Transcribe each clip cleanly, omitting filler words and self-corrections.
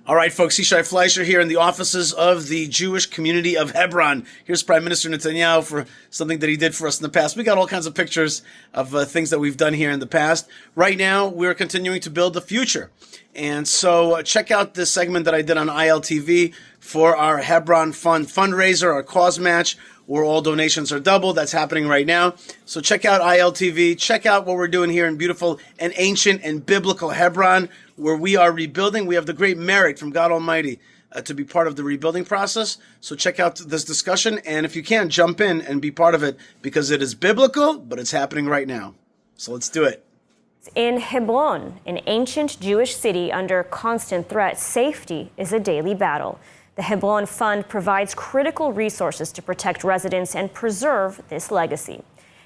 All right, folks, Yishai Fleischer here in the offices of the Jewish community of Hebron. Here's Prime Minister Netanyahu for something that he did for us in the past. We got all kinds of pictures of things that we've done here in the past. Right now, we're continuing to build the future. And so check out this segment that I did on ILTV for our Hebron Fund fundraiser, our cause match, where all donations are double. That's happening right now. So check out ILTV. Check out what we're doing here in beautiful and ancient and biblical Hebron, where we are rebuilding. We have the great merit from God Almighty to be part of the rebuilding process. So check out this discussion. And if you can, jump in and be part of it, because it is biblical, but it's happening right now. So let's do it. In Hebron, an ancient Jewish city under constant threat, safety is a daily battle. The Hebron Fund provides critical resources to protect residents and preserve this legacy.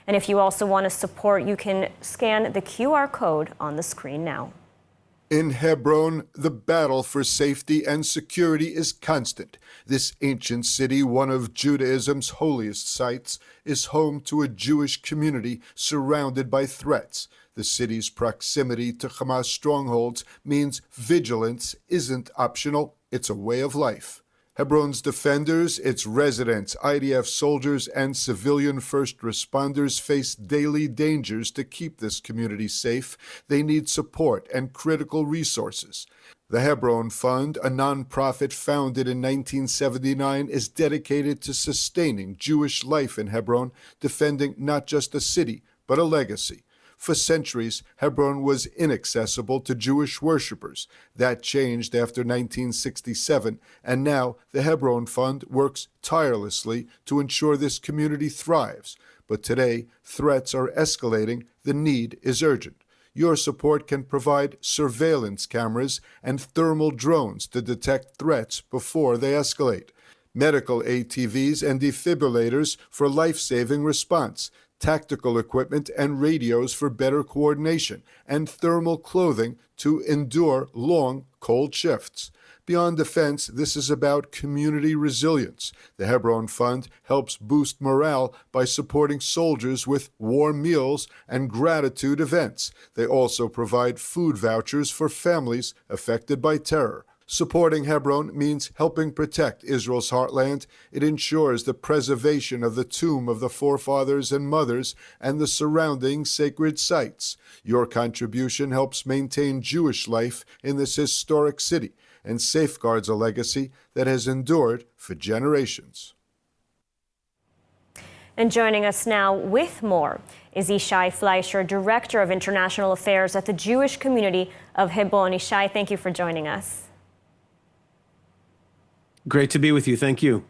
And if you also want to support, you can scan the QR code on the screen now. In Hebron, the battle for safety and security is constant. This ancient city, one of Judaism's holiest sites, is home to a Jewish community surrounded by threats. The city's proximity to Hamas strongholds means vigilance isn't optional, it's a way of life. Hebron's defenders, its residents, IDF soldiers, and civilian first responders face daily dangers to keep this community safe. They need support and critical resources. The Hebron Fund, a nonprofit founded in 1979, is dedicated to sustaining Jewish life in Hebron, defending not just a city, but a legacy. For centuries, Hebron was inaccessible to Jewish worshippers. That changed after 1967, and now the Hebron Fund works tirelessly to ensure this community thrives. But today, threats are escalating. The need is urgent. Your support can provide surveillance cameras and thermal drones to detect threats before they escalate, medical ATVs and defibrillators for life-saving response, tactical equipment and radios for better coordination, and thermal clothing to endure long, cold shifts. Beyond defense, this is about community resilience. The Hebron Fund helps boost morale by supporting soldiers with war meals and gratitude events. They also provide food vouchers for families affected by terror. Supporting Hebron means helping protect Israel's heartland. It ensures the preservation of the tomb of the forefathers and mothers and the surrounding sacred sites. Your contribution helps maintain Jewish life in this historic city and safeguards a legacy that has endured for generations. And joining us now with more is Yishai Fleischer, Director of International Affairs at the Jewish community of Hebron. Yishai, thank you for joining us. Great to be with you. Thank you.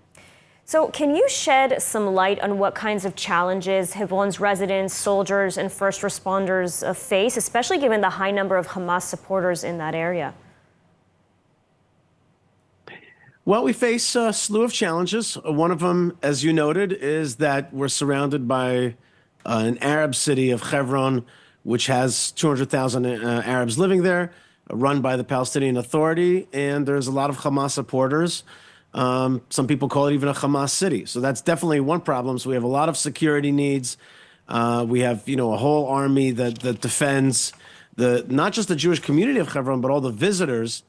So can you shed some light on what kinds of challenges Hebron's residents, soldiers, and first responders face, especially given the high number of Hamas supporters in that area? Well, we face a slew of challenges. One of them, as you noted, is that we're surrounded by an Arab city of Hebron, which has 200,000 Arabs living there, run by the Palestinian Authority, and there's a lot of Hamas supporters. Some people call it even a Hamas city. So that's definitely one problem. So we have a lot of security needs. We have, a whole army that defends not just the Jewish community of Hebron, but all the visitors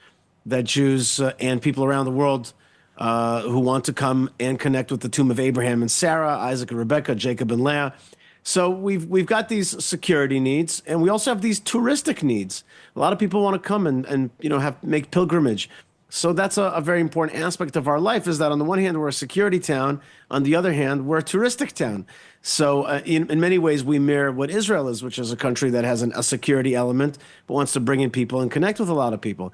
that Jews and people around the world who want to come and connect with the tomb of Abraham and Sarah, Isaac and Rebekah, Jacob and Leah. So we've got these security needs, and we also have these touristic needs. A lot of people want to come and make pilgrimage. So that's a very important aspect of our life, is that on the one hand, we're a security town. On the other hand, we're a touristic town. So in many ways, we mirror what Israel is, which is a country that has a security element, but wants to bring in people and connect with a lot of people.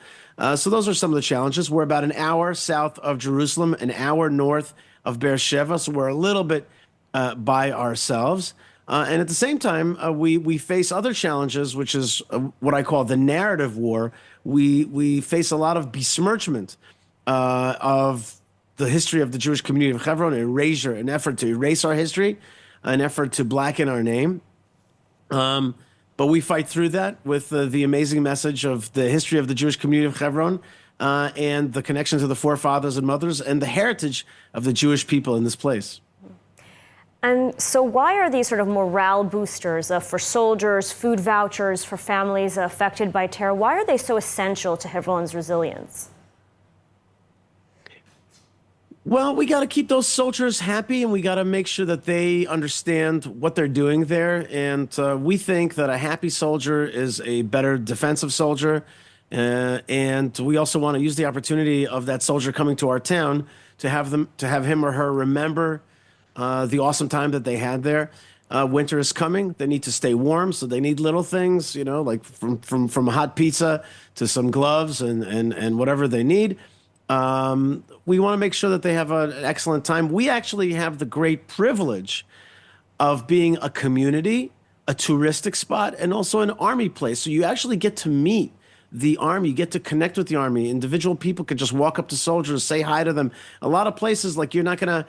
So those are some of the challenges. We're about an hour south of Jerusalem, an hour north of Beersheba, so we're a little bit by ourselves. And at the same time, we face other challenges, which is what I call the narrative war. We face a lot of besmirchment of the history of the Jewish community of Hebron, an effort to erase our history, an effort to blacken our name. But we fight through that with the amazing message of the history of the Jewish community of Hebron and the connection to the forefathers and mothers and the heritage of the Jewish people in this place. And so why are these sort of morale boosters for soldiers, food vouchers for families affected by terror, why are they so essential to Hebron's resilience? Well, we got to keep those soldiers happy and we got to make sure that they understand what they're doing there. And we think that a happy soldier is a better defensive soldier. And we also want to use the opportunity of that soldier coming to our town to have him or her remember the awesome time that they had there. Winter is coming. They need to stay warm, so they need little things, like from a hot pizza to some gloves and whatever they need. We want to make sure that they have an excellent time. We actually have the great privilege of being a community, a touristic spot, and also an army place. So you actually get to meet the army, you get to connect with the army. Individual people could just walk up to soldiers, say hi to them. A lot of places, like you're not gonna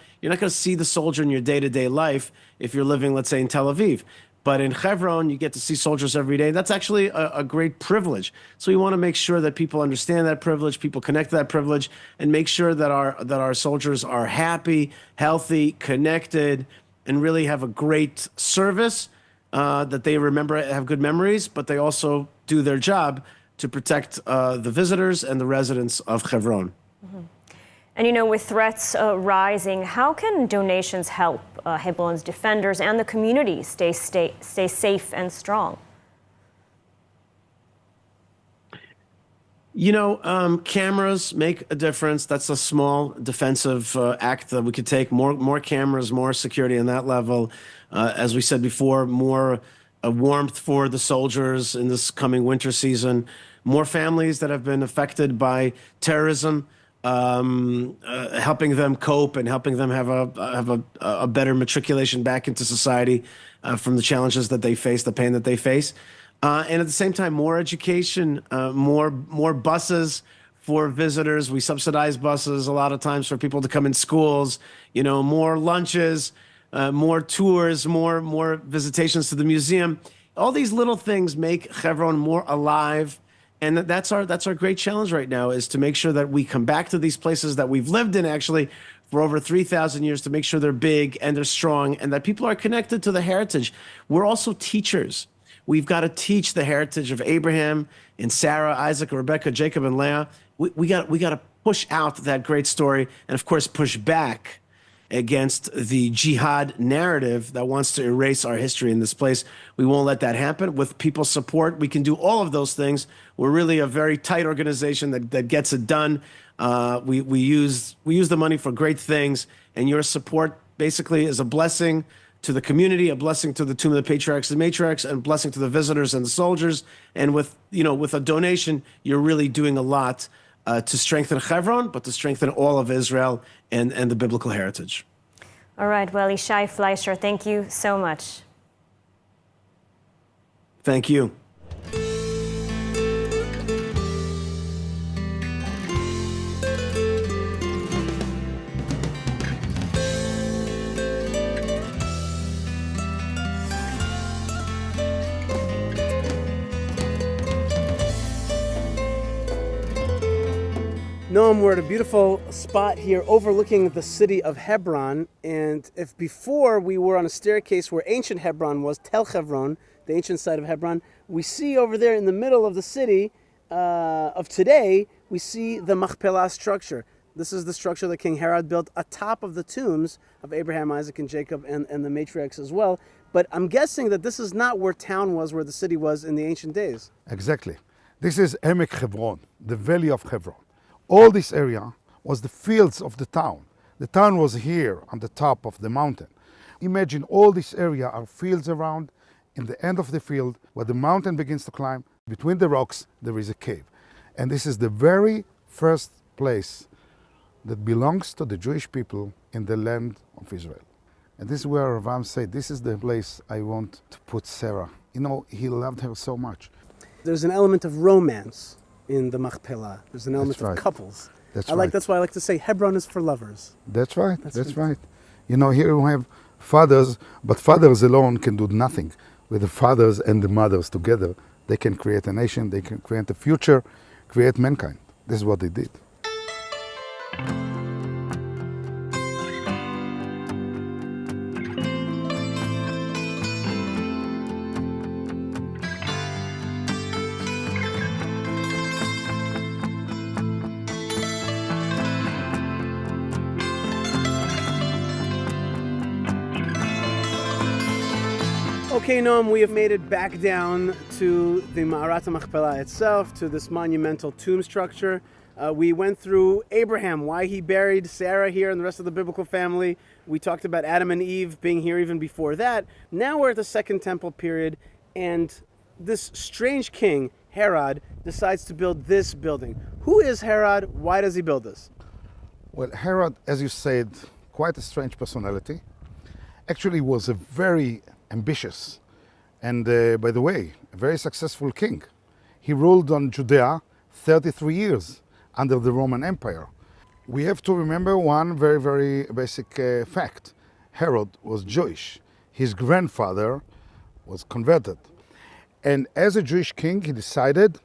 see the soldier in your day-to-day life if you're living, let's say, in Tel Aviv. But in Hebron, you get to see soldiers every day. That's actually a great privilege. So we want to make sure that people understand that privilege, people connect to that privilege, and make sure that our soldiers are happy, healthy, connected, and really have a great service. That they remember, have good memories, but they also do their job to protect the visitors and the residents of Hebron. And with threats rising, how can donations help Hebron's defenders and the community stay safe and strong? Cameras make a difference. That's a small defensive act that we could take. More cameras, more security on that level. As we said before, more warmth for the soldiers in this coming winter season. More families that have been affected by terrorism, helping them cope and helping them have a better matriculation back into society from the challenges that they face, the pain that they face. And at the same time, more education, more buses for visitors. We subsidize buses a lot of times for people to come in schools. More lunches, more tours, more visitations to the museum. All these little things make Hebron more alive. And that's our great challenge right now, is to make sure that we come back to these places that we've lived in actually for over 3,000 years, to make sure they're big and they're strong and that people are connected to the heritage. We're also teachers. We've got to teach the heritage of Abraham and Sarah, Isaac, Rebecca, Jacob, and Leah. We got to push out that great story and, of course, push back against the jihad narrative that wants to erase our history in this place. We won't let that happen. With people's support, we can do all of those things. We're really a very tight organization that gets it done. We use the money for great things, and your support basically is a blessing to the community, a blessing to the Tomb of the Patriarchs and Matriarchs, and a blessing to the visitors and the soldiers. And with a donation, you're really doing a lot to strengthen Hebron, but to strengthen all of Israel and the biblical heritage. All right. Well, Yishai Fleischer, thank you so much. Thank you. Noam, we're at a beautiful spot here overlooking the city of Hebron. And if before we were on a staircase where ancient Hebron was, Tel Hebron, the ancient site of Hebron, we see over there in the middle of the city of today, we see the Machpelah structure. This is the structure that King Herod built atop of the tombs of Abraham, Isaac, and Jacob, and the matriarchs as well. But I'm guessing that this is not where town was, where the city was in the ancient days. Exactly. This is Emek Hebron, the valley of Hebron. All this area was the fields of the town. The town was here on the top of the mountain. Imagine all this area are fields around. In the end of the field, where the mountain begins to climb, between the rocks, there is a cave. And this is the very first place that belongs to the Jewish people in the land of Israel. And this is where Ravam said, this is the place I want to put Sarah. He loved her so much. There's an element of romance in the Machpelah. There's an element of couples. That's why I like to say Hebron is for lovers. That's right. That's right. Here we have fathers, but fathers alone can do nothing. With the fathers and the mothers together, they can create a nation, they can create a future, create mankind. This is what they did. Okay, Noam, we have made it back down to the Ma'arat HaMachpelah itself, to this monumental tomb structure. We went through Abraham, why he buried Sarah here and the rest of the biblical family. We talked about Adam and Eve being here even before that. Now we're at the Second Temple period, and this strange king, Herod, decides to build this building. Who is Herod? Why does he build this? Well, Herod, as you said, quite a strange personality. Actually was a very ambitious and, by the way, a very successful king. He ruled on Judea 33 years under the Roman Empire. We have to remember one very, very basic fact. Herod was Jewish. His grandfather was converted. And as a Jewish king, he decided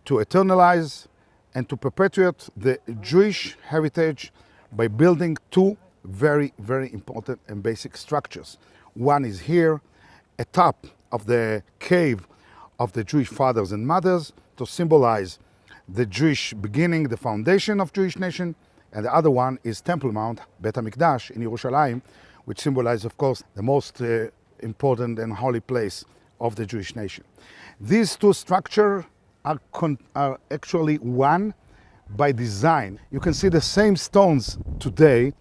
to eternalize and to perpetuate the Jewish heritage by building two very, very important and basic structures. One is here, atop of the cave of the Jewish fathers and mothers, to symbolize the Jewish beginning, the foundation of Jewish nation, and the other one is Temple Mount, Bet HaMikdash in Yerushalayim, which symbolizes, of course, the most important and holy place of the Jewish nation. These two structures are actually one by design. You can see the same stones today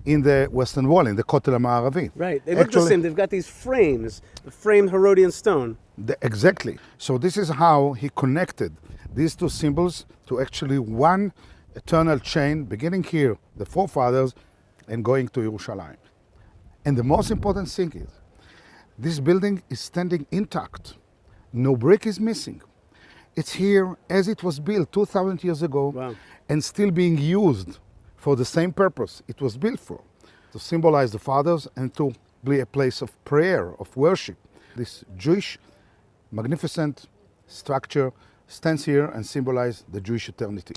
in the Western Wall, in the Kotel HaMa'aravi. Right, they look the same. They've got these frames, the framed Herodian stone. Exactly. So this is how he connected these two symbols to actually one eternal chain, beginning here, the forefathers, and going to Yerushalayim. And the most important thing is, this building is standing intact. No brick is missing. It's here as it was built 2,000 years ago. Wow. And still being used for the same purpose it was built for, to symbolize the fathers and to be a place of prayer, of worship. This Jewish magnificent structure stands here and symbolizes the Jewish eternity.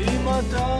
אם אתה